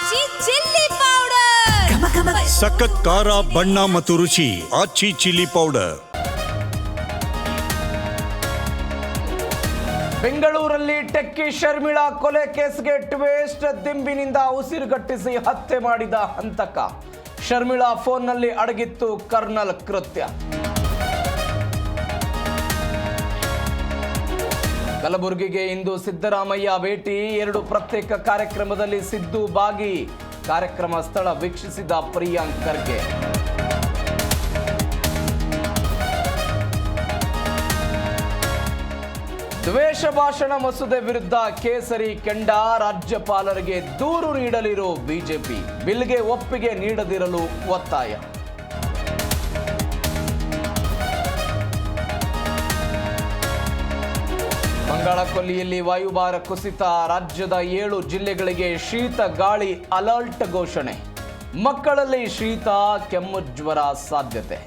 ಆಚಿ chilli powder ಸಖತ್ ಖಾರ ಬಣ್ಣ ಮತ್ತು ರುಚಿ ಆಚಿ ಚಿಲ್ಲಿ ಪೌಡರ್. ಬೆಂಗಳೂರಲ್ಲಿ ಟೆಕ್ಕಿ ಶರ್ಮಿಳಾ ಕೊಲೆ ಕೇಸ್ಗೆ ಟ್ವೇಸ್ಟ್. ದಿಂಬಿನಿಂದ ಉಸಿರುಗಟ್ಟಿಸಿ ಹತ್ಯೆ ಮಾಡಿದ ಹಂತಕ. ಶರ್ಮಿಳಾ ಫೋನ್ನಲ್ಲಿ ಅಡಗಿತ್ತು ಕರ್ನಲ್ ಕೃತ್ಯ. ಕಲಬುರಗಿಗೆ ಇಂದು ಸಿದ್ದರಾಮಯ್ಯ ಭೇಟಿ. 2 ಪ್ರತ್ಯೇಕ ಕಾರ್ಯಕ್ರಮದಲ್ಲಿ ಸಿದ್ದು ಭಾಗಿ. ಕಾರ್ಯಕ್ರಮ ಸ್ಥಳ ವೀಕ್ಷಿಸಿದ ಪ್ರಿಯಾಂಕ್ ಖರ್ಗೆ. ದ್ವೇಷ ಭಾಷಣ ಮಸೂದೆ ವಿರುದ್ಧ ಕೇಸರಿ ಕೆಂಡ. ರಾಜ್ಯಪಾಲರಿಗೆ ದೂರು ನೀಡಲಿರೋ ಬಿಜೆಪಿ. ಬಿಲ್ಗೆ ಒಪ್ಪಿಗೆ ನೀಡದಿರಲು ಒತ್ತಾಯ. ಬಂಗಾಳ ಕೊಲ್ಲಿಯಲ್ಲಿ ವಾಯುಭಾರ ಕುಸಿತ. ರಾಜ್ಯದ 7 ಜಿಲ್ಲೆಗಳಿಗೆ ಶೀತ ಗಾಳಿ ಅಲರ್ಟ್ ಘೋಷಣೆ. ಮಕ್ಕಳಲ್ಲಿ ಶೀತ, ಕೆಮ್ಮು, ಜ್ವರ ಸಾಧ್ಯತೆ.